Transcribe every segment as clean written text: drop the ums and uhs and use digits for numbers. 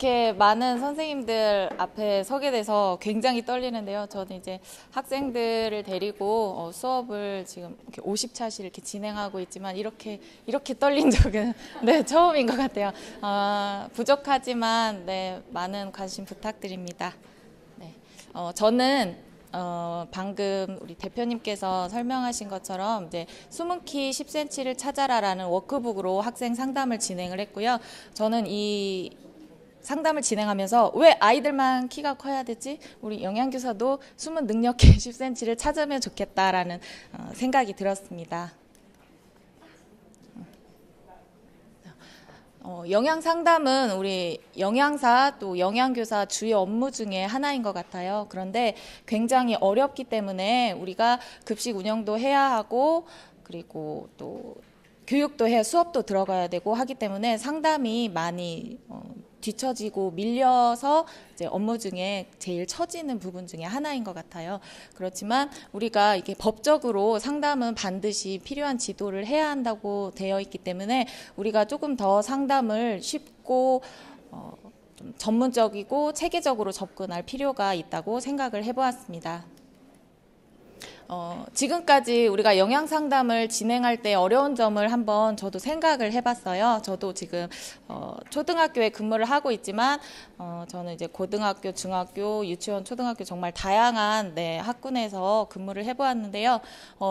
이렇게 많은 선생님들 앞에 서게 돼서 굉장히 떨리는데요. 저는 이제 학생들을 데리고 수업을 지금 이렇게 50차씩 이렇게 진행하고 있지만 이렇게 떨린 적은 네, 처음인 것 같아요. 부족하지만 네, 많은 관심 부탁드립니다. 네, 저는 방금 우리 대표님께서 설명하신 것처럼 이제 숨은 키 10cm를 찾아라라는 워크북으로 학생 상담을 진행을 했고요. 저는 이 상담을 진행하면서 왜 아이들만 키가 커야 되지? 우리 영양교사도 숨은 능력 키 10cm를 찾으면 좋겠다라는 생각이 들었습니다. 영양 상담은 우리 영양사 또 영양교사 주요 업무 중에 하나인 것 같아요. 그런데 굉장히 어렵기 때문에 우리가 급식 운영도 해야 하고 그리고 또 교육도 해야 수업도 들어가야 되고 하기 때문에 상담이 많이 뒤처지고 밀려서 이제 업무 중에 제일 처지는 부분 중에 하나인 것 같아요. 그렇지만 우리가 이게 법적으로 상담은 반드시 필요한 지도를 해야 한다고 되어 있기 때문에 우리가 조금 더 상담을 쉽고 좀 전문적이고 체계적으로 접근할 필요가 있다고 생각을 해보았습니다. 지금까지 우리가 영양 상담을 진행할 때 어려운 점을 한번 저도 생각을 해봤어요. 저도 지금 초등학교에 근무를 하고 있지만 저는 이제 고등학교, 중학교, 유치원, 초등학교 정말 다양한 네, 학군에서 근무를 해보았는데요.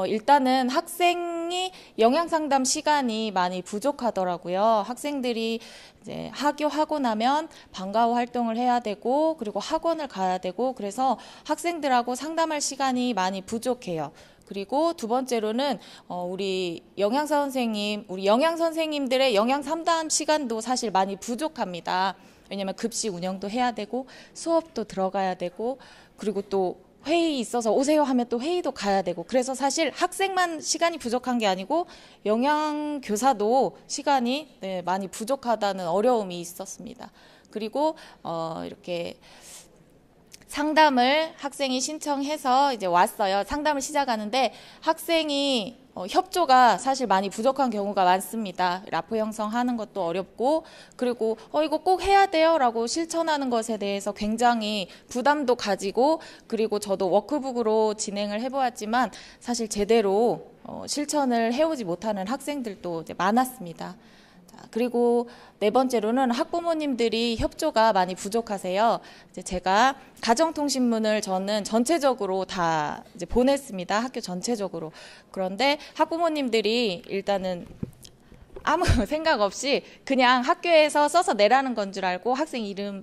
일단은 학생이 영양 상담 시간이 많이 부족하더라고요. 학생들이 이제 하교하고 나면 방과후 활동을 해야 되고 그리고 학원을 가야 되고 그래서 학생들하고 상담할 시간이 많이 부족해요. 그리고 두 번째로는 우리 영양사 선생님, 우리 영양 선생님들의 영양 상담 시간도 사실 많이 부족합니다. 왜냐하면 급식 운영도 해야 되고 수업도 들어가야 되고 그리고 또 회의 있어서 오세요 하면 또 회의도 가야 되고 그래서 사실 학생만 시간이 부족한 게 아니고 영양교사도 시간이 네, 많이 부족하다는 어려움이 있었습니다. 그리고 이렇게 상담을 학생이 신청해서 이제 왔어요. 상담을 시작하는데 학생이 협조가 사실 많이 부족한 경우가 많습니다. 라포 형성하는 것도 어렵고 그리고 이거 꼭 해야 돼요 라고 실천하는 것에 대해서 굉장히 부담도 가지고 그리고 저도 워크북으로 진행을 해보았지만 사실 제대로 실천을 해오지 못하는 학생들도 이제 많았습니다. 그리고 네 번째로는 학부모님들이 협조가 많이 부족하세요. 이제 제가 가정통신문을 저는 전체적으로 다 이제 보냈습니다. 학교 전체적으로. 그런데 학부모님들이 일단은 아무 생각 없이 그냥 학교에서 써서 내라는 건 줄 알고 학생 이름,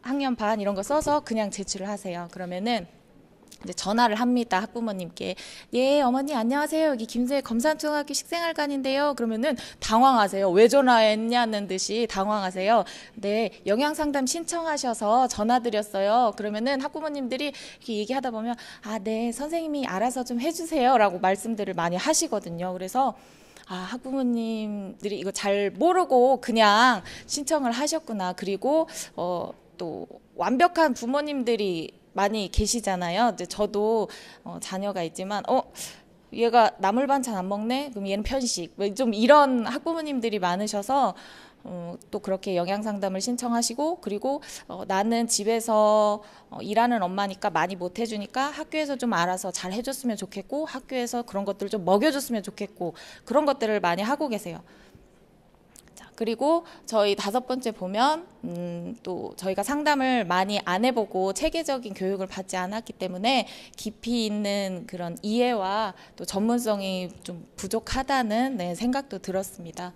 학년 반 이런 거 써서 그냥 제출을 하세요. 그러면은 이제 전화를 합니다. 학부모님께. 예, 어머니 안녕하세요. 여기 김새 검산초등학교 식생활관인데요. 그러면은 당황하세요. 왜 전화했냐는 듯이 당황하세요. 네, 영양상담 신청하셔서 전화드렸어요. 그러면은 학부모님들이 이렇게 얘기하다 보면 네, 선생님이 알아서 좀 해주세요 라고 말씀들을 많이 하시거든요. 그래서 학부모님들이 이거 잘 모르고 그냥 신청을 하셨구나. 그리고 또 완벽한 부모님들이 많이 계시잖아요. 이제 저도 자녀가 있지만 얘가 나물 반찬 안 먹네? 그럼 얘는 편식. 좀 이런 학부모님들이 많으셔서 또 그렇게 영양 상담을 신청하시고 그리고 나는 집에서 일하는 엄마니까 많이 못 해주니까 학교에서 좀 알아서 잘 해줬으면 좋겠고 학교에서 그런 것들을 좀 먹여줬으면 좋겠고 그런 것들을 많이 하고 계세요. 그리고 저희 다섯 번째 보면 또 저희가 상담을 많이 안 해보고 체계적인 교육을 받지 않았기 때문에 깊이 있는 그런 이해와 또 전문성이 좀 부족하다는 네, 생각도 들었습니다.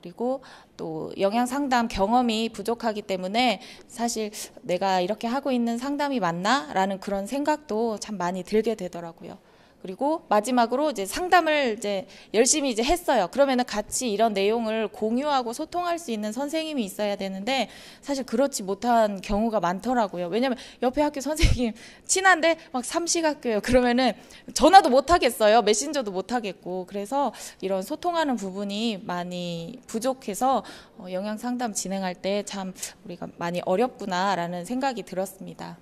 그리고 또 영양 상담 경험이 부족하기 때문에 사실 내가 이렇게 하고 있는 상담이 맞나? 라는 그런 생각도 참 많이 들게 되더라고요. 그리고 마지막으로 이제 상담을 이제 열심히 이제 했어요. 그러면은 같이 이런 내용을 공유하고 소통할 수 있는 선생님이 있어야 되는데 사실 그렇지 못한 경우가 많더라고요. 왜냐면 옆에 학교 선생님 친한데 막 삼시가교예요. 그러면은 전화도 못 하겠어요. 메신저도 못 하겠고. 그래서 이런 소통하는 부분이 많이 부족해서 영양 상담 진행할 때 참 우리가 많이 어렵구나라는 생각이 들었습니다.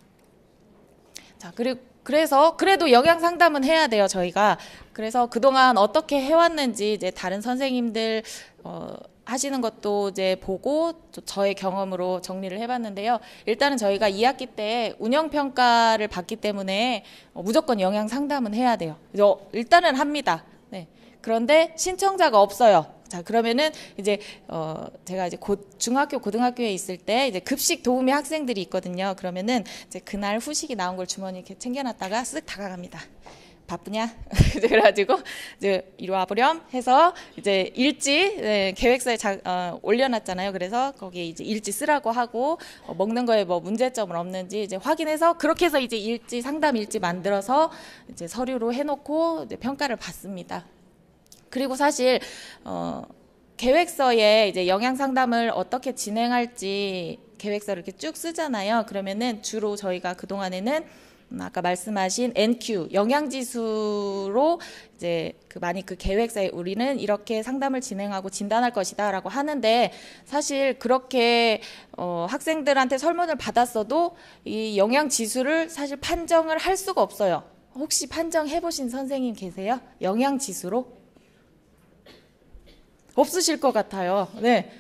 자, 그래서 그래도 영양 상담은 해야 돼요, 저희가. 그래서 그동안 어떻게 해왔는지 이제 다른 선생님들 하시는 것도 이제 보고 또 저의 경험으로 정리를 해봤는데요. 일단은 저희가 2학기 때 운영평가를 받기 때문에 무조건 영양 상담은 해야 돼요. 그래서 일단은 합니다. 네. 그런데 신청자가 없어요. 자, 그러면은 이제 제가 이제 중학교 고등학교에 있을 때 이제 급식 도우미 학생들이 있거든요. 그러면은 이제 그날 후식이 나온 걸 주머니에 이렇게 챙겨놨다가 쓱 다가갑니다. 바쁘냐? 이제 그래가지고 이제 이리 와보렴 해서 이제 일지 계획서에 올려놨잖아요. 그래서 거기에 이제 일지 쓰라고 하고 먹는 거에 뭐 문제점은 없는지 이제 확인해서 그렇게 해서 이제 일지 상담 일지 만들어서 이제 서류로 해놓고 이제 평가를 받습니다. 그리고 사실 계획서에 이제 영양 상담을 어떻게 진행할지 계획서를 이렇게 쭉 쓰잖아요. 그러면은 주로 저희가 그동안에는 아까 말씀하신 NQ 영양지수로 이제 많이 그 계획서에 우리는 이렇게 상담을 진행하고 진단할 것이다라고 하는데 사실 그렇게 학생들한테 설문을 받았어도 이 영양지수를 사실 판정을 할 수가 없어요. 혹시 판정해 보신 선생님 계세요? 영양지수로? 없으실 것 같아요. 네.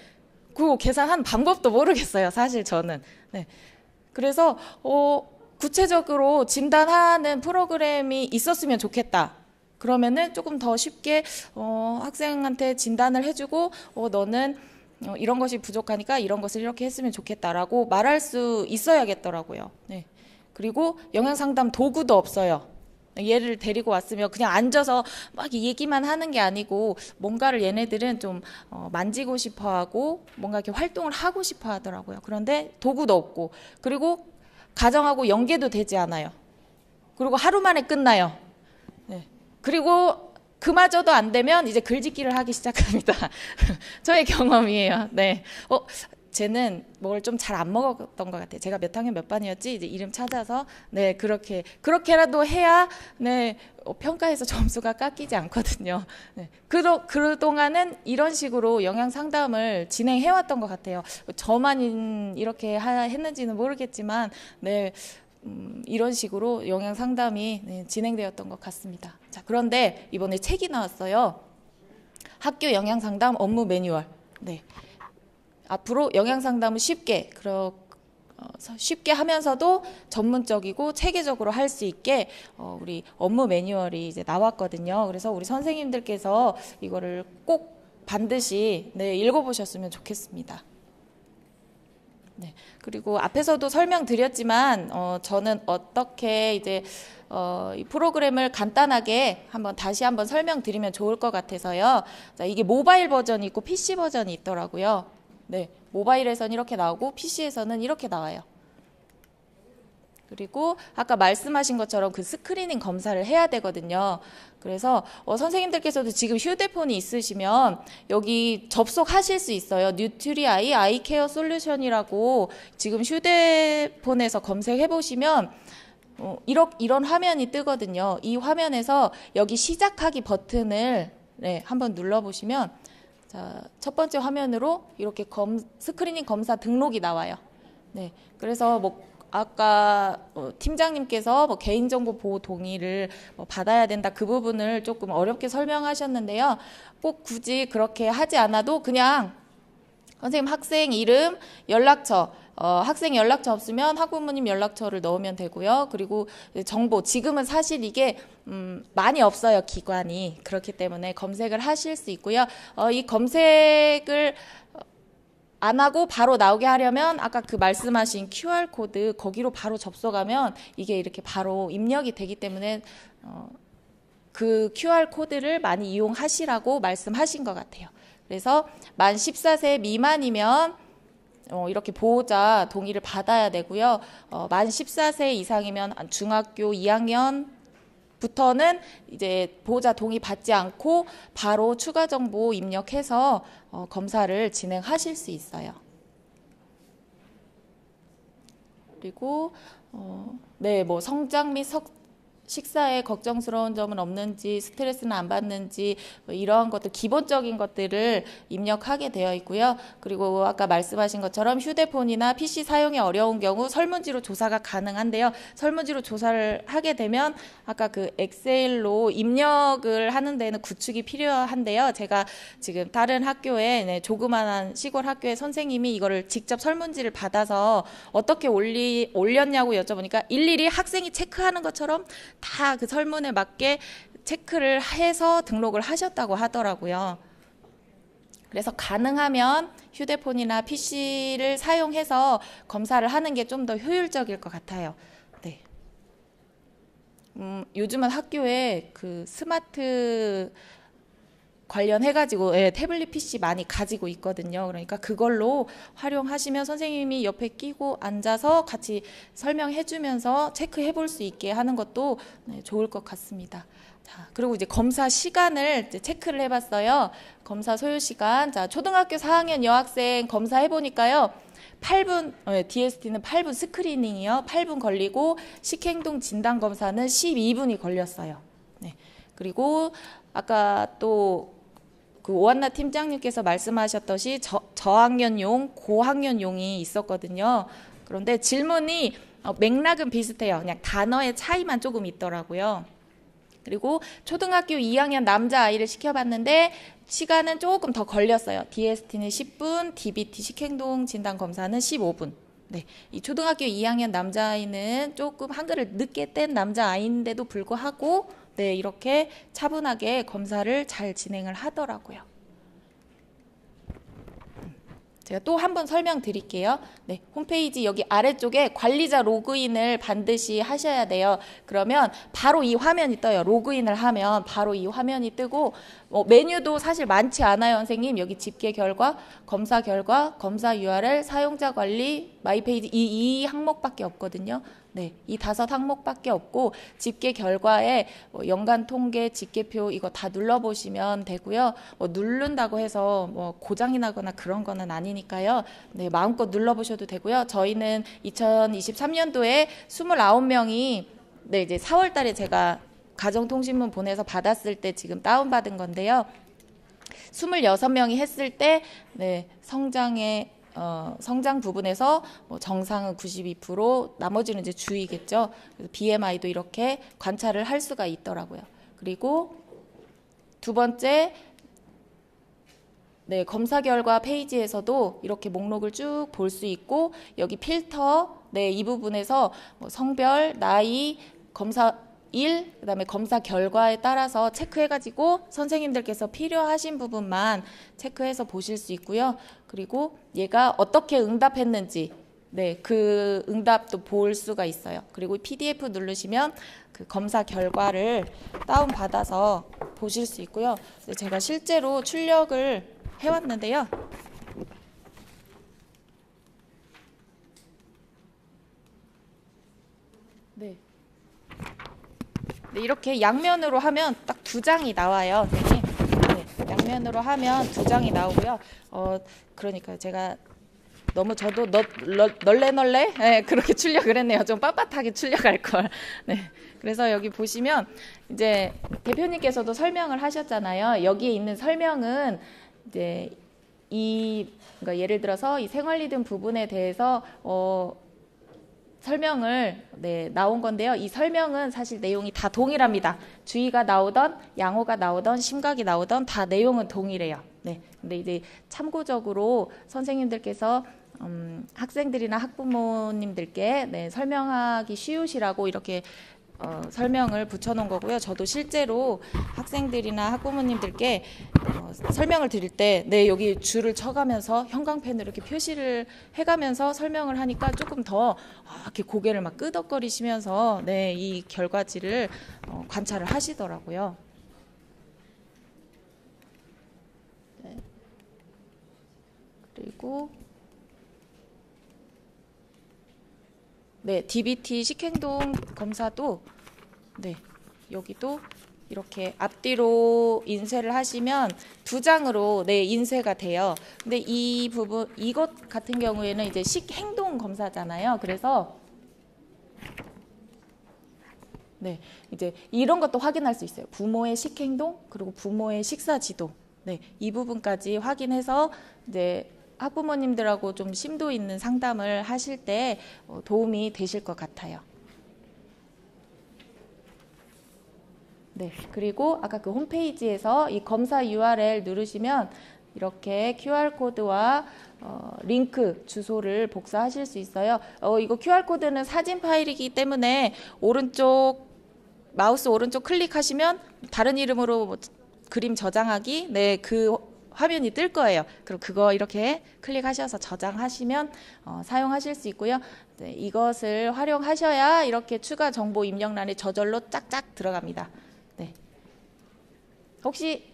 그 계산한 방법도 모르겠어요. 사실 저는. 네. 그래서 구체적으로 진단하는 프로그램이 있었으면 좋겠다. 그러면은 조금 더 쉽게 학생한테 진단을 해주고 너는 이런 것이 부족하니까 이런 것을 이렇게 했으면 좋겠다라고 말할 수 있어야겠더라고요. 네. 그리고 영양상담 도구도 없어요. 얘를 데리고 왔으면 그냥 앉아서 막 얘기만 하는 게 아니고 뭔가를 얘네들은 좀 만지고 싶어 하고 뭔가 이렇게 활동을 하고 싶어 하더라고요. 그런데 도구도 없고 그리고 가정하고 연계도 되지 않아요. 그리고 하루 만에 끝나요. 네. 그리고 그마저도 안 되면 이제 글짓기를 하기 시작합니다. 저의 경험이에요. 네. 쟤는 뭘 좀 잘 안 먹었던 것 같아요. 제가 몇 학년 몇 반이었지? 이제 이름 찾아서 네 그렇게라도 해야 네 평가에서 점수가 깎이지 않거든요. 네. 그동안은 이런 식으로 영양 상담을 진행해 왔던 것 같아요. 저만 이렇게 했는지는 모르겠지만 네 이런 식으로 영양 상담이 네, 진행되었던 것 같습니다. 자, 그런데 이번에 책이 나왔어요. 학교 영양 상담 업무 매뉴얼. 네. 앞으로 영양 상담을 쉽게 하면서도 전문적이고 체계적으로 할 수 있게 우리 업무 매뉴얼이 이제 나왔거든요. 그래서 우리 선생님들께서 이거를 꼭 반드시 네, 읽어보셨으면 좋겠습니다. 네. 그리고 앞에서도 설명드렸지만 저는 어떻게 이제 이 프로그램을 간단하게 다시 한번 설명드리면 좋을 것 같아서요. 자, 이게 모바일 버전이 있고 PC 버전이 있더라고요. 네, 모바일에서는 이렇게 나오고 PC에서는 이렇게 나와요. 그리고 아까 말씀하신 것처럼 그 스크리닝 검사를 해야 되거든요. 그래서 선생님들께서도 지금 휴대폰이 있으시면 여기 접속하실 수 있어요. 뉴트리아이 아이케어 솔루션이라고 지금 휴대폰에서 검색해 보시면 이런 화면이 뜨거든요. 이 화면에서 여기 시작하기 버튼을 네, 한번 눌러보시면 자, 첫 번째 화면으로 이렇게 스크리닝 검사 등록이 나와요. 네, 그래서 아까 팀장님께서 개인정보 보호 동의를 받아야 된다 그 부분을 조금 어렵게 설명하셨는데요. 꼭 굳이 그렇게 하지 않아도 그냥 선생님 학생 이름, 연락처, 학생 연락처 없으면 학부모님 연락처를 넣으면 되고요. 그리고 정보, 지금은 사실 이게 많이 없어요, 기관이. 그렇기 때문에 검색을 하실 수 있고요. 이 검색을 안 하고 바로 나오게 하려면 아까 그 말씀하신 QR코드 거기로 바로 접속하면 이게 이렇게 바로 입력이 되기 때문에 그 QR코드를 많이 이용하시라고 말씀하신 것 같아요. 그래서 만 14세 미만이면 이렇게 보호자 동의를 받아야 되고요. 만 14세 이상이면 중학교 2학년부터는 이제 보호자 동의 받지 않고 바로 추가 정보 입력해서 검사를 진행하실 수 있어요. 그리고 네, 성장 및 식사에 걱정스러운 점은 없는지, 스트레스는 안 받는지, 뭐 이러한 것들, 기본적인 것들을 입력하게 되어 있고요. 그리고 아까 말씀하신 것처럼 휴대폰이나 PC 사용이 어려운 경우 설문지로 조사가 가능한데요. 설문지로 조사를 하게 되면 아까 그 엑셀로 입력을 하는 데는 구축이 필요한데요. 제가 지금 다른 학교에, 조그만한 시골 학교의 선생님이 이거를 직접 설문지를 받아서 어떻게 올렸냐고 여쭤보니까 일일이 학생이 체크하는 것처럼 다 그 설문에 맞게 체크를 해서 등록을 하셨다고 하더라고요. 그래서 가능하면 휴대폰이나 PC를 사용해서 검사를 하는 게 좀 더 효율적일 것 같아요. 네. 요즘은 학교에 그 스마트 관련해가지고 태블릿 PC 많이 가지고 있거든요. 그러니까 그걸로 활용하시면 선생님이 옆에 끼고 앉아서 같이 설명해주면서 체크해 볼 수 있게 하는 것도 좋을 것 같습니다. 자, 그리고 이제 검사 시간을 이제 체크를 해봤어요. 검사 소요 시간. 자, 초등학교 4학년 여학생 검사해 보니까요. 8분, DST는 8분 스크리닝이요. 8분 걸리고 식행동 진단 검사는 12분이 걸렸어요. 네. 그리고 아까 또 그 오한나 팀장님께서 말씀하셨듯이 저학년용, 고학년용이 있었거든요. 그런데 질문이 맥락은 비슷해요. 그냥 단어의 차이만 조금 있더라고요. 그리고 초등학교 2학년 남자아이를 시켜봤는데 시간은 조금 더 걸렸어요. DST는 10분, DBT 식행동 진단 검사는 15분. 네, 이 초등학교 2학년 남자아이는 조금 한글을 늦게 뗀 남자아이인데도 불구하고 네, 이렇게 차분하게 검사를 잘 진행을 하더라고요. 제가 또 한 번 설명드릴게요. 네, 홈페이지 여기 아래쪽에 관리자 로그인을 반드시 하셔야 돼요. 그러면 바로 이 화면이 떠요. 로그인을 하면 바로 이 화면이 뜨고 메뉴도 사실 많지 않아요, 선생님. 여기 집계 결과, 검사 결과, 검사 URL, 사용자 관리, 마이페이지 이 항목밖에 없거든요. 네, 이 5 항목밖에 없고 집계 결과에 연간 통계, 집계표 이거 다 눌러보시면 되고요. 누른다고 해서 고장이 나거나 그런 거는 아니니까요. 네, 마음껏 눌러보셔도 되고요. 저희는 2023년도에 29명이 네, 이제 4월 달에 제가 가정통신문 보내서 받았을 때 지금 다운받은 건데요. 26명이 했을 때 네, 성장 부분에서 정상은 92%, 나머지는 이제 주의겠죠. 그래서 BMI도 이렇게 관찰을 할 수가 있더라고요. 그리고 두 번째, 네, 검사 결과 페이지에서도 이렇게 목록을 쭉 볼 수 있고 여기 필터, 네, 이 부분에서 성별, 나이, 검사 그다음에 검사 결과에 따라서 체크해가지고 선생님들께서 필요하신 부분만 체크해서 보실 수 있고요. 그리고 얘가 어떻게 응답했는지 네, 그 응답도 볼 수가 있어요. 그리고 PDF 누르시면 그 검사 결과를 다운받아서 보실 수 있고요. 제가 실제로 출력을 해왔는데요. 네. 네, 이렇게 양면으로 하면 딱 2장이 나와요, 선생님. 네, 양면으로 하면 2장이 나오고요. 그러니까 제가 너무 저도 널레 네, 그렇게 출력을 했네요. 좀 빳빳하게 출력할 걸. 네, 그래서 여기 보시면 이제 대표님께서도 설명을 하셨잖아요. 여기에 있는 설명은 이제 그러니까 예를 들어서 이 생활리듬 부분에 대해서 설명을 네, 나온 건데요. 이 설명은 사실 내용이 다 동일합니다. 주의가 나오던 양호가 나오던 심각이 나오던 다 내용은 동일해요. 네, 근데 이제 참고적으로 선생님들께서 학생들이나 학부모님들께 네, 설명하기 쉬우시라고 이렇게 설명을 붙여놓은 거고요. 저도 실제로 학생들이나 학부모님들께 설명을 드릴 때 네, 여기 줄을 쳐가면서 형광펜으로 이렇게 표시를 해가면서 설명을 하니까 조금 더 이렇게 고개를 막 끄덕거리시면서 네, 이 결과지를 관찰을 하시더라고요. 네. 그리고 네, DBT 식행동 검사도 네, 여기도 이렇게 앞뒤로 인쇄를 하시면 2장으로 네, 인쇄가 돼요. 근데 이 부분 이것 같은 경우에는 이제 식행동 검사잖아요. 그래서 네, 이제 이런 것도 확인할 수 있어요. 부모의 식행동 그리고 부모의 식사 지도. 네, 이 부분까지 확인해서 이제 학부모님들하고 좀 심도 있는 상담을 하실 때 도움이 되실 것 같아요. 네, 그리고 아까 그 홈페이지에서 이 검사 URL 누르시면 이렇게 QR코드와 링크 주소를 복사하실 수 있어요. 이거 QR코드는 사진 파일이기 때문에 마우스 오른쪽 클릭하시면 다른 이름으로 뭐 그림 저장하기, 네, 그 화면이 뜰 거예요. 그럼 그거 이렇게 클릭하셔서 저장하시면 사용하실 수 있고요. 네, 이것을 활용하셔야 이렇게 추가 정보 입력란에 저절로 짝짝 들어갑니다. 네. 혹시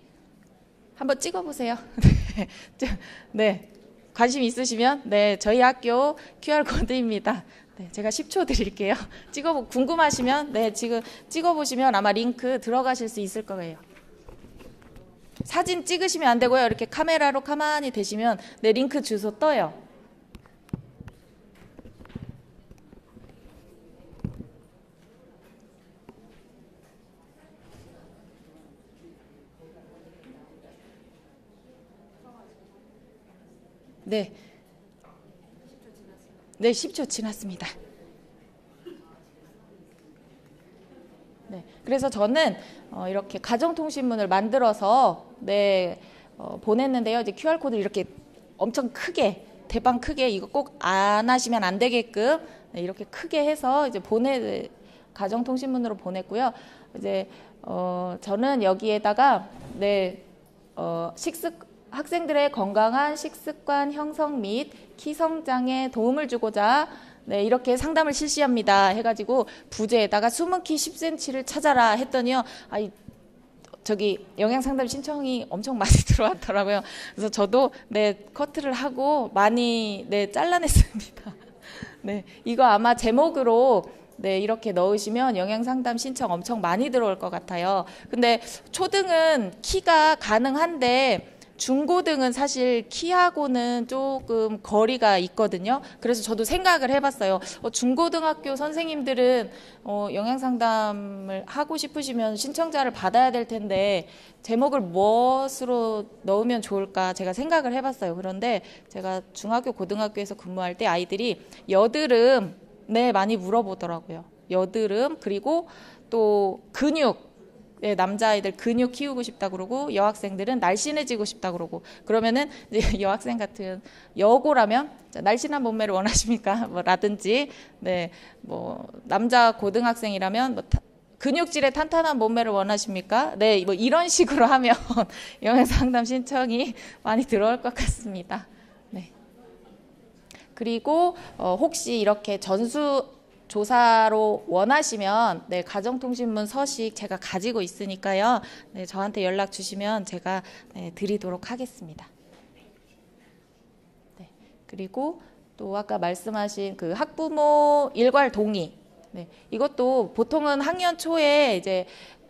한번 찍어보세요. 네, 관심 있으시면 네, 저희 학교 QR코드입니다. 네, 제가 10초 드릴게요. 궁금하시면 네, 지금 찍어보시면 아마 링크 들어가실 수 있을 거예요. 사진 찍으시면 안 되고요. 이렇게 카메라로 가만히 대시면 네, 링크 주소 떠요. 네. 네, 10초 지났습니다. 네, 그래서 저는 이렇게 가정통신문을 만들어서 네, 보냈는데요. 이제 QR코드 이렇게 엄청 크게, 대방 크게 이거 꼭 안 하시면 안 되게끔 네, 이렇게 크게 해서 이제 가정통신문으로 보냈고요. 이제 저는 여기에다가 네, 학생들의 건강한 식습관 형성 및 키 성장에 도움을 주고자 네, 이렇게 상담을 실시합니다 해가지고 부제에다가 숨은 키 10cm를 찾아라 했더니요. 저기 영양상담 신청이 엄청 많이 들어왔더라고요. 그래서 저도 네, 커트를 하고 많이 네, 잘라냈습니다. 네, 이거 아마 제목으로 네, 이렇게 넣으시면 영양상담 신청 엄청 많이 들어올 것 같아요. 근데 초등은 키가 가능한데 중고등은 사실 키하고는 조금 거리가 있거든요. 그래서 저도 생각을 해봤어요. 중고등학교 선생님들은 영양상담을 하고 싶으시면 신청자를 받아야 될 텐데 제목을 무엇으로 넣으면 좋을까 제가 생각을 해봤어요. 그런데 제가 중학교, 고등학교에서 근무할 때 아이들이 여드름 네, 많이 물어보더라고요. 여드름 그리고 또 근육 네, 남자아이들 근육 키우고 싶다 그러고 여학생들은 날씬해지고 싶다 그러고 그러면은 이제 여학생 같은 여고라면 날씬한 몸매를 원하십니까? 뭐 라든지 네, 뭐 남자 고등학생이라면 뭐 근육질의 탄탄한 몸매를 원하십니까? 네, 뭐 이런 식으로 하면 영양상담 신청이 많이 들어올 것 같습니다. 네. 그리고 혹시 이렇게 조사로 원하시면 네, 가정통신문 서식 제가 가지고 있으니까요. 네, 저한테 연락 주시면 제가 네, 드리도록 하겠습니다. 네, 그리고 또 아까 말씀하신 그 학부모 일괄 동의. 네, 이것도 보통은 학년 초에 이제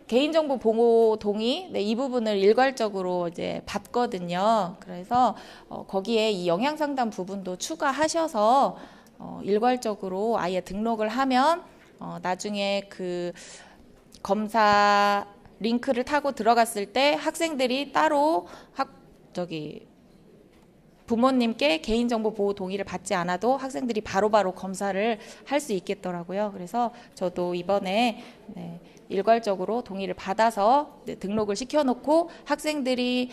개인정보 보호 동의 네, 이 부분을 일괄적으로 이제 받거든요. 그래서 거기에 이 영양상담 부분도 추가하셔서 일괄적으로 아예 등록을 하면 나중에 그 검사 링크를 타고 들어갔을 때 학생들이 따로 부모님께 개인정보 보호 동의를 받지 않아도 학생들이 바로바로 검사를 할 수 있겠더라고요. 그래서 저도 이번에 네, 일괄적으로 동의를 받아서 네, 등록을 시켜놓고 학생들이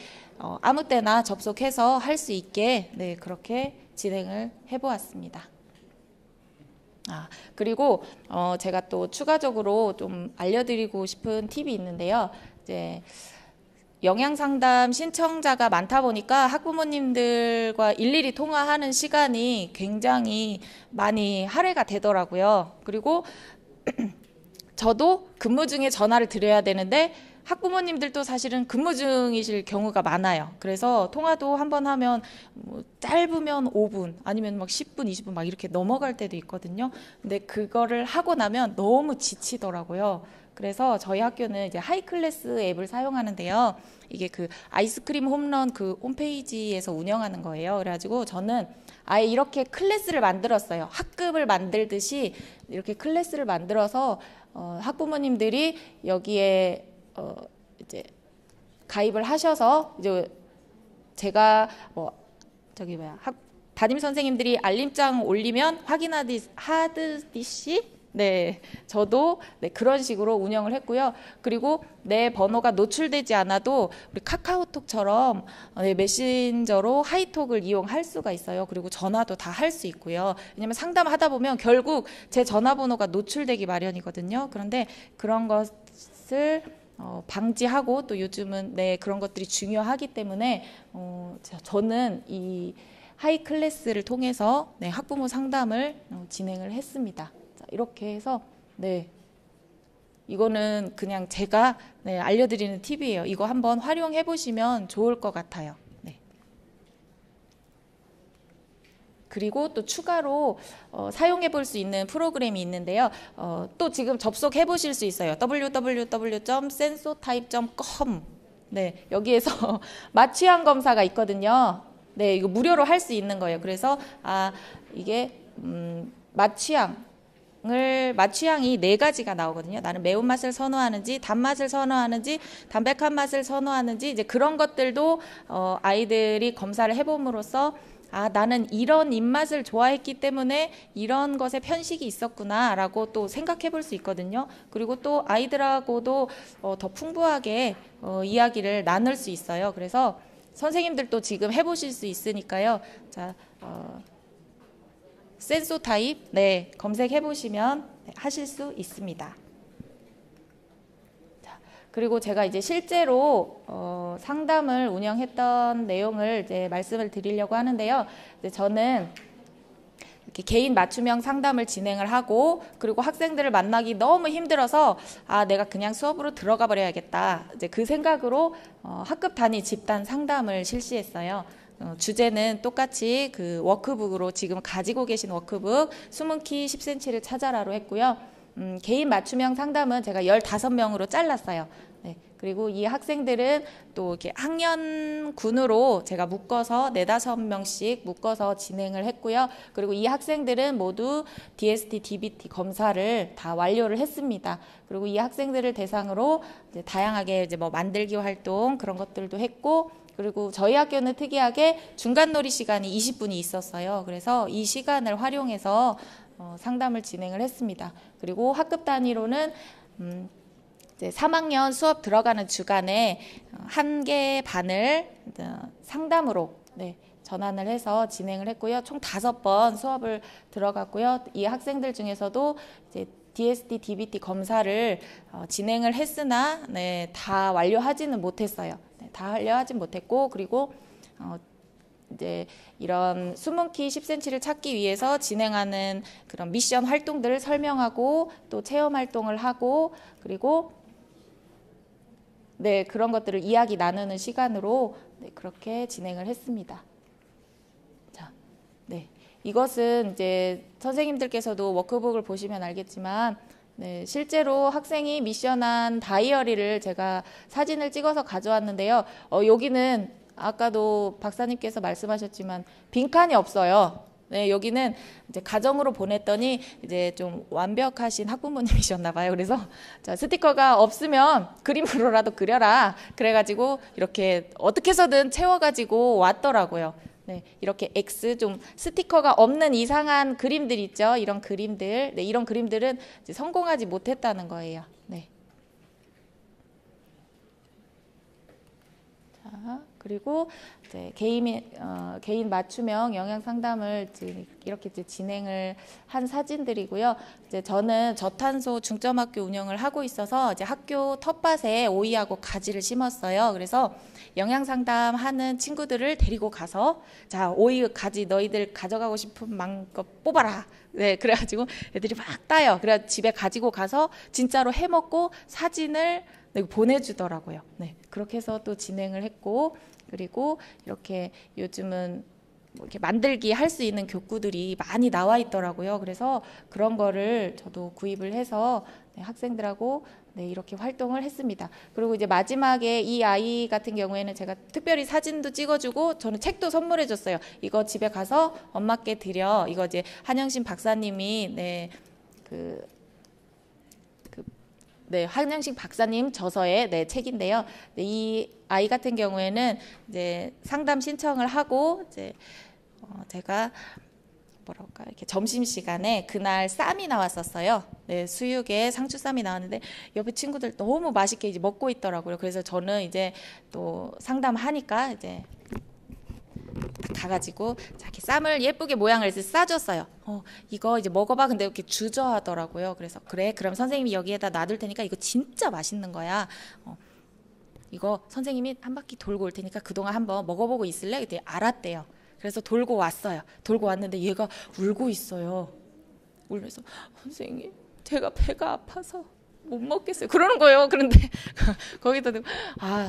아무 때나 접속해서 할 수 있게 네, 그렇게 진행을 해보았습니다. 그리고 제가 또 추가적으로 좀 알려드리고 싶은 팁이 있는데요. 이제 영양상담 신청자가 많다 보니까 학부모님들과 일일이 통화하는 시간이 굉장히 많이 할애가 되더라고요. 그리고 저도 근무 중에 전화를 드려야 되는데 학부모님들도 사실은 근무 중이실 경우가 많아요. 그래서 통화도 한번 하면 뭐 짧으면 5분 아니면 막 10분, 20분 막 이렇게 넘어갈 때도 있거든요. 근데 그거를 하고 나면 너무 지치더라고요. 그래서 저희 학교는 이제 하이클래스 앱을 사용하는데요. 이게 그 아이스크림 홈런 그 홈페이지에서 운영하는 거예요. 그래가지고 저는 아예 이렇게 클래스를 만들었어요. 학급을 만들듯이 이렇게 클래스를 만들어서 학부모님들이 여기에 이제 가입을 하셔서 이제 제가 담임 선생님들이 알림장 올리면 하듯이 네, 저도 네, 그런 식으로 운영을 했고요. 그리고 내 번호가 노출되지 않아도 우리 카카오톡처럼 네, 메신저로 하이톡을 이용할 수가 있어요. 그리고 전화도 다 할 수 있고요. 왜냐면 상담하다 보면 결국 제 전화번호가 노출되기 마련이거든요. 그런데 그런 것을 방지하고 또 요즘은 네, 그런 것들이 중요하기 때문에 저는 이 하이 클래스를 통해서 네, 학부모 상담을 진행을 했습니다. 이렇게 해서 네, 이거는 그냥 제가 네, 알려드리는 팁이에요. 이거 한번 활용해 보시면 좋을 것 같아요. 네. 그리고 또 추가로 사용해 볼 수 있는 프로그램이 있는데요. 또 지금 접속해 보실 수 있어요. www.sensotype.com 네, 여기에서 맛취향 검사가 있거든요. 네, 이거 무료로 할 수 있는 거예요. 그래서 이게 맛취향이 네 가지가 나오거든요. 나는 매운맛을 선호하는지, 단맛을 선호하는지, 담백한 맛을 선호하는지, 이제 그런 것들도 아이들이 검사를 해봄으로써 나는 이런 입맛을 좋아했기 때문에 이런 것에 편식이 있었구나 라고 또 생각해 볼 수 있거든요. 그리고 또 아이들하고도 더 풍부하게 이야기를 나눌 수 있어요. 그래서 선생님들도 지금 해보실 수 있으니까요. 자, 센소 타입 네, 검색해 보시면 하실 수 있습니다. 자, 그리고 제가 이제 실제로 상담을 운영했던 내용을 이제 말씀을 드리려고 하는데요. 이제 저는 이렇게 개인 맞춤형 상담을 진행을 하고 그리고 학생들을 만나기 너무 힘들어서 내가 그냥 수업으로 들어가 버려야겠다. 이제 그 생각으로 학급 단위 집단 상담을 실시했어요. 주제는 똑같이 그 워크북으로 지금 가지고 계신 워크북 숨은 키 10cm를 찾아라로 했고요. 개인 맞춤형 상담은 제가 15명으로 잘랐어요. 네, 그리고 이 학생들은 또 이렇게 학년군으로 제가 묶어서 4-5명씩 묶어서 진행을 했고요. 그리고 이 학생들은 모두 DST, DBT 검사를 다 완료를 했습니다. 그리고 이 학생들을 대상으로 이제 다양하게 이제 뭐 만들기 활동 그런 것들도 했고, 그리고 저희 학교는 특이하게 중간놀이 시간이 20분이 있었어요. 그래서 이 시간을 활용해서 상담을 진행을 했습니다. 그리고 학급 단위로는 이제 3학년 수업 들어가는 주간에 1개 반을 상담으로 전환을 해서 진행을 했고요. 총 5번 수업을 들어갔고요. 이 학생들 중에서도 이제 DST, DBT 검사를 진행을 했으나 다 완료하지는 못했어요. 다 완료하진 못했고, 그리고 이제 이런 숨은 키 10cm를 찾기 위해서 진행하는 그런 미션 활동들을 설명하고 또 체험 활동을 하고, 그리고 그런 것들을 이야기 나누는 시간으로 그렇게 진행을 했습니다. 자, 이것은 이제 선생님들께서도 워크북을 보시면 알겠지만 실제로 학생이 미션한 다이어리를 제가 사진을 찍어서 가져왔는데요. 여기는 아까도 박사님께서 말씀하셨지만 빈칸이 없어요. 여기는 이제 가정으로 보냈더니 이제 좀 완벽하신 학부모님이셨나 봐요. 그래서 자, 스티커가 없으면 그림으로라도 그려라. 그래가지고 이렇게 어떻게 해서든 채워가지고 왔더라고요. 이렇게 X 좀 스티커가 없는 이상한 그림들 있죠. 이런 그림들, 이런 그림들은 이제 성공하지 못했다는 거예요. 자, 그리고 이제 개인 맞춤형 영양 상담을 이렇게 이제 진행을 한 사진들이고요. 이제 저는 저탄소 중점학교 운영을 하고 있어서 이제 학교 텃밭에 오이하고 가지를 심었어요. 그래서 영양 상담하는 친구들을 데리고 가서 자, 오이 가지 너희들 가져가고 싶은 만큼 뽑아라. 그래가지고 애들이 막 따요. 그래 집에 가지고 가서 진짜로 해먹고 사진을 보내주더라고요. 그렇게 해서 또 진행을 했고, 그리고 이렇게 요즘은 뭐 이렇게 만들기 할 수 있는 교구들이 많이 나와 있더라고요. 그래서 그런 거를 저도 구입을 해서 네, 학생들하고 네, 이렇게 활동을 했습니다. 그리고 이제 마지막에 이 아이 같은 경우에는 제가 특별히 사진도 찍어주고 저는 책도 선물해줬어요. 이거 집에 가서 엄마께 드려. 이거 이제 한영신 박사님이 네, 네, 한영식 박사님 저서의 네, 책인데요. 네, 이 아이 같은 경우에는 이제 상담 신청을 하고 이제 제가 뭐랄까 이렇게 점심 시간에 그날 쌈이 나왔었어요. 네, 수육에 상추쌈이 나왔는데 옆에 친구들 너무 맛있게 이제 먹고 있더라고요. 그래서 저는 이제 또 상담하니까 이제 가가지고 자기 쌈을 예쁘게 모양을 해서 싸줬어요. 이거 이제 먹어봐. 근데 이렇게 주저하더라고요. 그래서 그래, 그럼 선생님이 여기에다 놔둘 테니까 이거 진짜 맛있는 거야. 이거 선생님이 한 바퀴 돌고 올 테니까 그동안 한번 먹어보고 있을래? 그때 알았대요. 그래서 돌고 왔어요. 돌고 왔는데 얘가 울고 있어요. 울면서 선생님, 제가 배가 아파서 못 먹겠어요. 그러는 거예요. 그런데 거기다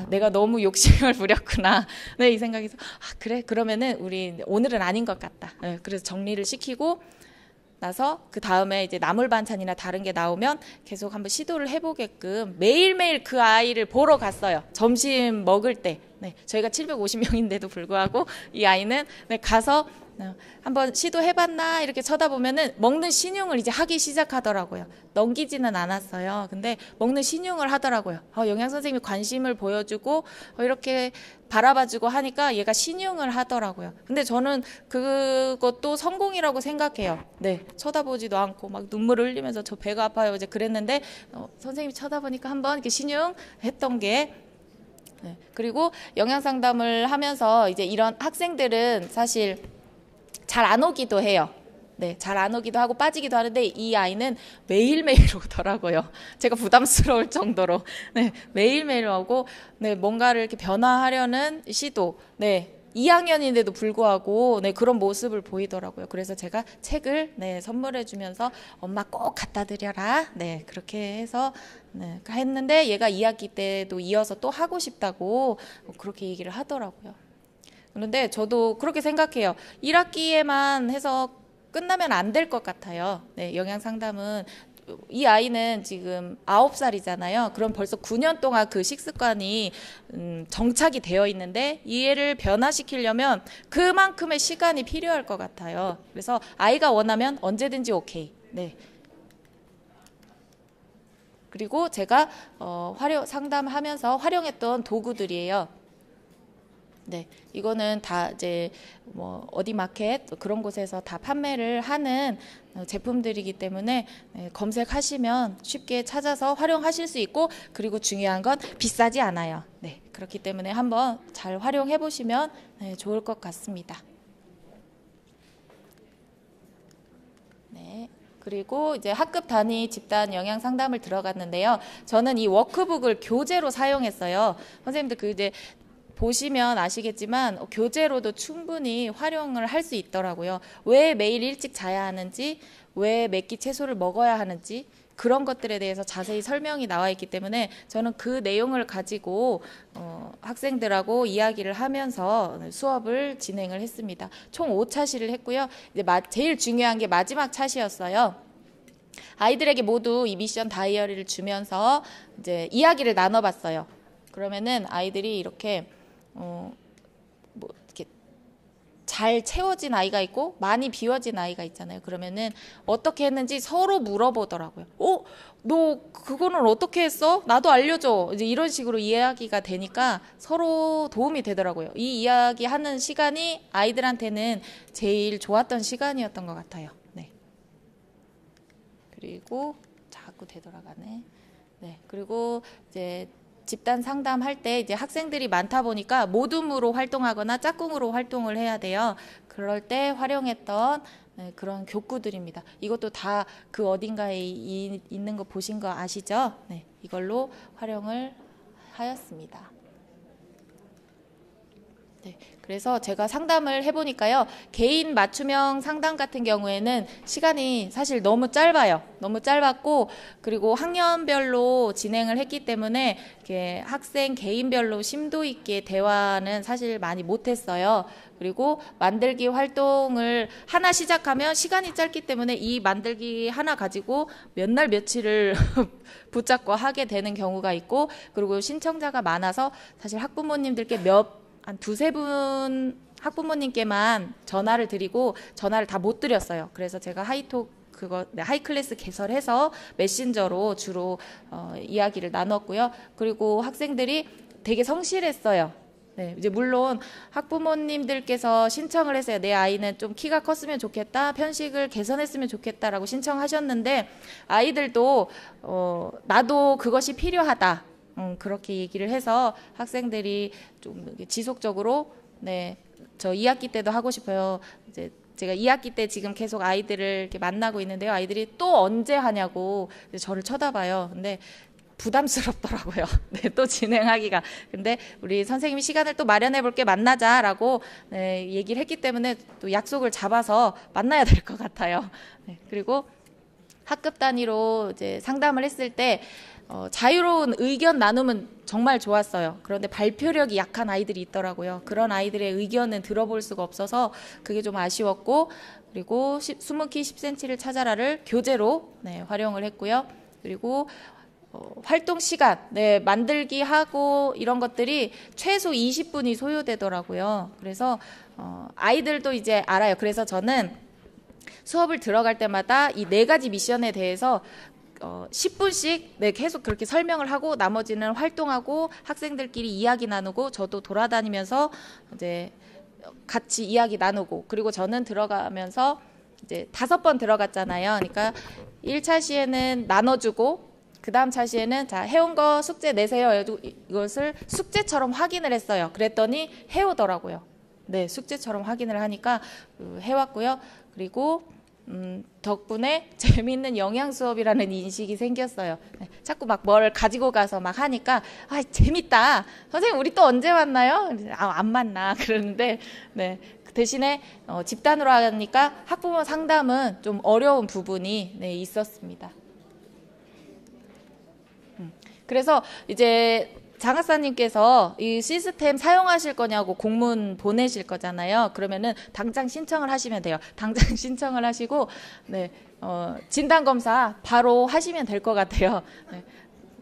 내가 너무 욕심을 부렸구나. 네, 이 생각에서 그래, 그러면은 우리 오늘은 아닌 것 같다. 네, 그래서 정리를 시키고 나서 그 다음에 이제 나물 반찬이나 다른 게 나오면 계속 한번 시도를 해보게끔 매일매일 그 아이를 보러 갔어요. 점심 먹을 때. 네, 저희가 750명인데도 불구하고 이 아이는 네, 가서 한번 시도해봤나 이렇게 쳐다보면은 먹는 신용을 이제 하기 시작하더라고요. 넘기지는 않았어요. 근데 먹는 신용을 하더라고요. 영양 선생님이 관심을 보여주고 이렇게 바라봐주고 하니까 얘가 신용을 하더라고요. 근데 저는 그것도 성공이라고 생각해요. 네, 쳐다보지도 않고 막 눈물을 흘리면서 저 배가 아파요 이제 그랬는데 선생님이 쳐다보니까 한번 이렇게 신용했던 게 네. 그리고 영양 상담을 하면서 이제 이런 학생들은 사실 잘 안 오기도 해요. 네, 잘 안 오기도 하고 빠지기도 하는데 이 아이는 매일매일 오더라고요. 제가 부담스러울 정도로. 네, 매일매일 오고, 네, 뭔가를 이렇게 변화하려는 시도. 네, 2학년인데도 불구하고, 네, 그런 모습을 보이더라고요. 그래서 제가 책을, 네, 선물해주면서 엄마 꼭 갖다 드려라. 네, 그렇게 해서, 네, 했는데 얘가 2학기 때도 이어서 또 하고 싶다고 그렇게 얘기를 하더라고요. 그런데 저도 그렇게 생각해요. 1학기에만 해서 끝나면 안 될 것 같아요. 네, 영양 상담은 이 아이는 지금 9살이잖아요. 그럼 벌써 9년 동안 그 식습관이 정착이 되어 있는데 이해를 변화시키려면 그만큼의 시간이 필요할 것 같아요. 그래서 아이가 원하면 언제든지 오케이. 네. 그리고 제가 상담하면서 활용했던 도구들이에요. 네, 이거는 다 이제 뭐 어디 마켓 그런 곳에서 다 판매를 하는 제품들이기 때문에 네, 검색하시면 쉽게 찾아서 활용하실 수 있고 그리고 중요한 건 비싸지 않아요. 네, 그렇기 때문에 한번 잘 활용해 보시면 네, 좋을 것 같습니다. 네. 그리고 이제 학급 단위 집단 영양 상담을 들어갔는데요. 저는 이 워크북을 교재로 사용했어요. 선생님들 그 이제 보시면 아시겠지만 교재로도 충분히 활용을 할 수 있더라고요. 왜 매일 일찍 자야 하는지, 왜 몇 끼 채소를 먹어야 하는지 그런 것들에 대해서 자세히 설명이 나와 있기 때문에 저는 그 내용을 가지고 학생들하고 이야기를 하면서 수업을 진행을 했습니다. 총 5차시를 했고요. 이제 제일 중요한 게 마지막 차시였어요. 아이들에게 모두 이 미션 다이어리를 주면서 이제 이야기를 나눠봤어요. 그러면은 아이들이 이렇게 뭐 이렇게 잘 채워진 아이가 있고 많이 비워진 아이가 있잖아요. 그러면은 어떻게 했는지 서로 물어보더라고요. 너 그거는 어떻게 했어? 나도 알려줘. 이제 이런 식으로 이야기가 되니까 서로 도움이 되더라고요. 이 이야기 하는 시간이 아이들한테는 제일 좋았던 시간이었던 것 같아요. 네. 그리고 자꾸 되돌아가네. 네. 그리고 이제 집단 상담할 때 이제 학생들이 많다 보니까 모둠으로 활동하거나 짝꿍으로 활동을 해야 돼요. 그럴 때 활용했던 네, 그런 교구들입니다. 이것도 다 그 어딘가에 있는 거 보신 거 아시죠? 네, 이걸로 활용을 하였습니다. 네, 그래서 제가 상담을 해보니까요, 개인 맞춤형 상담 같은 경우에는 시간이 사실 너무 짧아요. 너무 짧았고, 그리고 학년별로 진행을 했기 때문에 이렇게 학생 개인별로 심도 있게 대화는 사실 많이 못했어요. 그리고 만들기 활동을 하나 시작하면 시간이 짧기 때문에 이 만들기 하나 가지고 몇 날 며칠을 붙잡고 하게 되는 경우가 있고, 그리고 신청자가 많아서 사실 학부모님들께 한 두세 분 학부모님께만 전화를 드리고 전화를 다 못 드렸어요. 그래서 제가 하이클래스 개설해서 메신저로 주로 이야기를 나눴고요. 그리고 학생들이 되게 성실했어요. 네, 이제 물론 학부모님들께서 신청을 했어요. 내 아이는 좀 키가 컸으면 좋겠다, 편식을 개선했으면 좋겠다라고 신청하셨는데, 아이들도 나도 그것이 필요하다, 그렇게 얘기를 해서 학생들이 좀 지속적으로, 네, 저 2학기 때도 하고 싶어요. 이제 제가 2학기 때 지금 계속 아이들을 이렇게 만나고 있는데요. 아이들이 또 언제 하냐고 저를 쳐다봐요. 근데 부담스럽더라고요. 네, 또 진행하기가. 근데 우리 선생님이 시간을 또 마련해 볼게, 만나자라고, 네, 얘기를 했기 때문에 또 약속을 잡아서 만나야 될 것 같아요. 네, 그리고 학급 단위로 이제 상담을 했을 때 자유로운 의견 나눔은 정말 좋았어요. 그런데 발표력이 약한 아이들이 있더라고요. 그런 아이들의 의견은 들어볼 수가 없어서 그게 좀 아쉬웠고, 그리고 숨은키 10cm를 찾아라를 교재로, 네, 활용을 했고요. 그리고 활동 시간, 네, 만들기 하고 이런 것들이 최소 20분이 소요되더라고요. 그래서 아이들도 이제 알아요. 그래서 저는 수업을 들어갈 때마다 이 4가지 미션에 대해서 10분씩, 네, 계속 그렇게 설명을 하고 나머지는 활동하고 학생들끼리 이야기 나누고, 저도 돌아다니면서 이제 같이 이야기 나누고, 그리고 저는 들어가면서 이제 5번 들어갔잖아요. 그러니까 1차 시에는 나눠주고, 그 다음 차시에는 자, 해온 거 숙제 내세요. 이것을 숙제처럼 확인을 했어요. 그랬더니 해오더라고요. 네, 숙제처럼 확인을 하니까 해왔고요. 그리고 덕분에 재미있는 영양 수업이라는 인식이 생겼어요. 네, 자꾸 막 뭘 가지고 가서 막 하니까 재밌다. 선생님 우리 또 언제 만나요? 안 만나. 그러는데, 네, 대신에 집단으로 하니까 학부모 상담은 좀 어려운 부분이, 네, 있었습니다. 그래서 이제 장학사님께서 이 시스템 사용하실 거냐고 공문 보내실 거잖아요. 그러면은 당장 신청을 하시면 돼요. 당장 신청을 하시고, 네, 진단검사 바로 하시면 될 것 같아요. 네.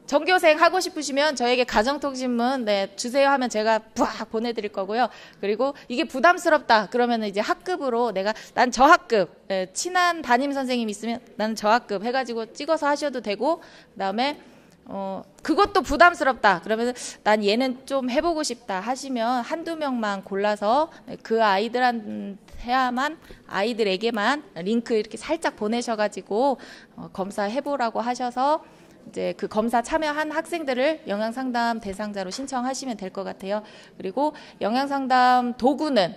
전교생 하고 싶으시면 저에게 가정통신문, 네, 주세요 하면 제가 쫙 보내드릴 거고요. 그리고 이게 부담스럽다 그러면 이제 학급으로 난 저 학급, 네, 친한 담임 선생님 있으면 나는 저 학급 해가지고 찍어서 하셔도 되고, 그다음에 그것도 부담스럽다 그러면 난 얘는 좀 해보고 싶다 하시면 한두 명만 골라서 그 아이들에게만 링크 이렇게 살짝 보내셔가지고 검사해보라고 하셔서 이제 그 검사 참여한 학생들을 영양상담 대상자로 신청하시면 될 것 같아요. 그리고 영양상담 도구는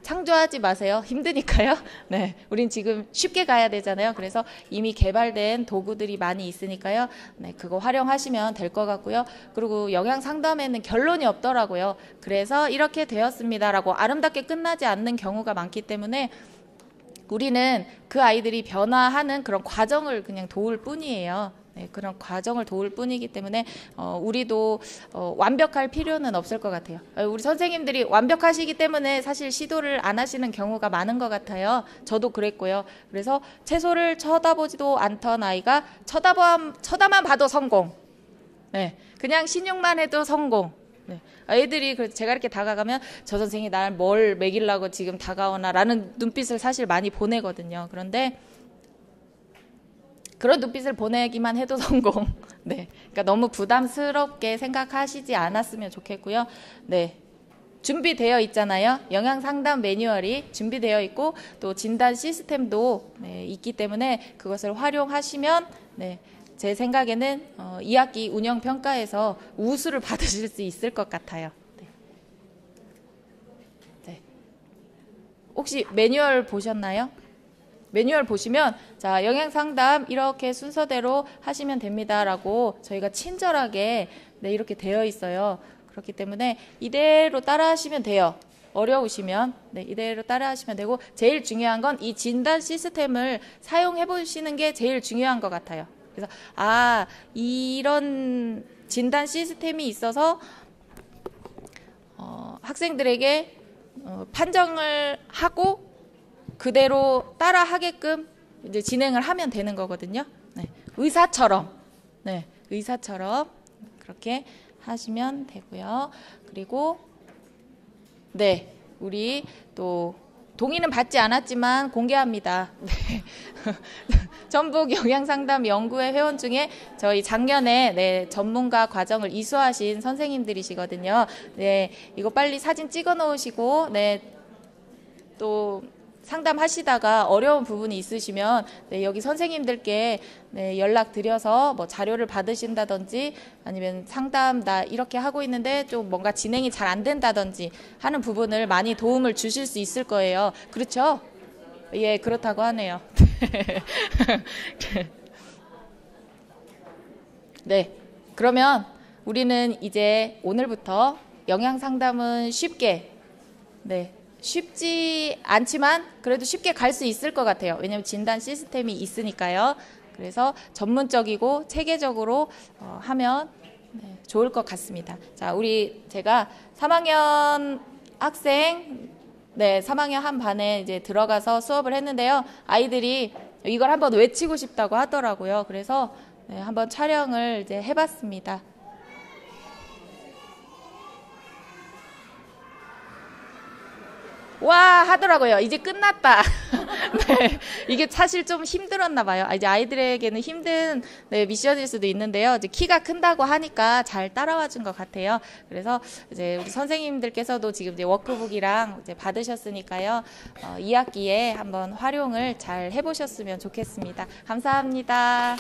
창조하지 마세요. 힘드니까요. 네, 우린 지금 쉽게 가야 되잖아요. 그래서 이미 개발된 도구들이 많이 있으니까요. 네, 그거 활용하시면 될 것 같고요. 그리고 영양 상담에는 결론이 없더라고요. 그래서 이렇게 되었습니다라고 아름답게 끝나지 않는 경우가 많기 때문에 우리는 그 아이들이 변화하는 그런 과정을 그냥 도울 뿐이에요. 네, 그런 과정을 도울 뿐이기 때문에 우리도 완벽할 필요는 없을 것 같아요. 우리 선생님들이 완벽하시기 때문에 사실 시도를 안 하시는 경우가 많은 것 같아요. 저도 그랬고요. 그래서 채소를 쳐다보지도 않던 아이가 쳐다만 봐도 성공. 네, 그냥 신용만 해도 성공. 네, 아이들이 제가 이렇게 다가가면 저 선생님이 날 뭘 먹이려고 지금 다가오나라는 눈빛을 사실 많이 보내거든요. 그런데 그런 눈빛을 보내기만 해도 성공. 네, 그러니까 너무 부담스럽게 생각하시지 않았으면 좋겠고요. 네, 준비되어 있잖아요. 영양 상담 매뉴얼이 준비되어 있고 또 진단 시스템도, 네, 있기 때문에 그것을 활용하시면, 네, 제 생각에는 2학기 운영 평가에서 우수를 받으실 수 있을 것 같아요. 네. 네. 혹시 매뉴얼 보셨나요? 매뉴얼 보시면 자, 영양 상담 이렇게 순서대로 하시면 됩니다라고 저희가 친절하게, 네, 이렇게 되어 있어요. 그렇기 때문에 이대로 따라 하시면 돼요. 어려우시면 네, 이대로 따라 하시면 되고 제일 중요한 건 이 진단 시스템을 사용해 보시는 게 제일 중요한 것 같아요. 그래서 이런 진단 시스템이 있어서 학생들에게 판정을 하고 그대로 따라 하게끔 이제 진행을 하면 되는 거거든요. 네, 의사처럼 그렇게 하시면 되고요. 그리고 네, 우리 또 동의는 받지 않았지만 공개합니다. 네. 전북 영양상담연구회 회원 중에 저희 작년에 전문가 과정을 이수하신 선생님들이시거든요. 네, 이거 빨리 사진 찍어 놓으시고 또 상담하시다가 어려운 부분이 있으시면 여기 선생님들께 연락드려서 뭐 자료를 받으신다든지 아니면 상담 나 이렇게 하고 있는데 좀 뭔가 진행이 잘 안 된다든지 하는 부분을 많이 도움을 주실 수 있을 거예요. 그렇죠? 예, 그렇다고 하네요. 네, 그러면 우리는 이제 오늘부터 영양상담은 쉽지 않지만 그래도 쉽게 갈 수 있을 것 같아요. 왜냐하면 진단 시스템이 있으니까요. 그래서 전문적이고 체계적으로 하면 좋을 것 같습니다. 자, 제가 3학년 학생 3학년 한 반에 이제 들어가서 수업을 했는데요. 아이들이 이걸 한번 외치고 싶다고 하더라고요. 그래서 한번 촬영을 이제 해봤습니다. 와 하더라고요. 이제 끝났다. 네, 이게 사실 좀 힘들었나 봐요. 이제 아이들에게는 힘든 미션일 수도 있는데요. 이제 키가 큰다고 하니까 잘 따라와 준 것 같아요. 그래서 이제 우리 선생님들께서도 지금 이제 워크북이랑 이제 받으셨으니까요. 2학기에 한번 활용을 잘 해보셨으면 좋겠습니다. 감사합니다.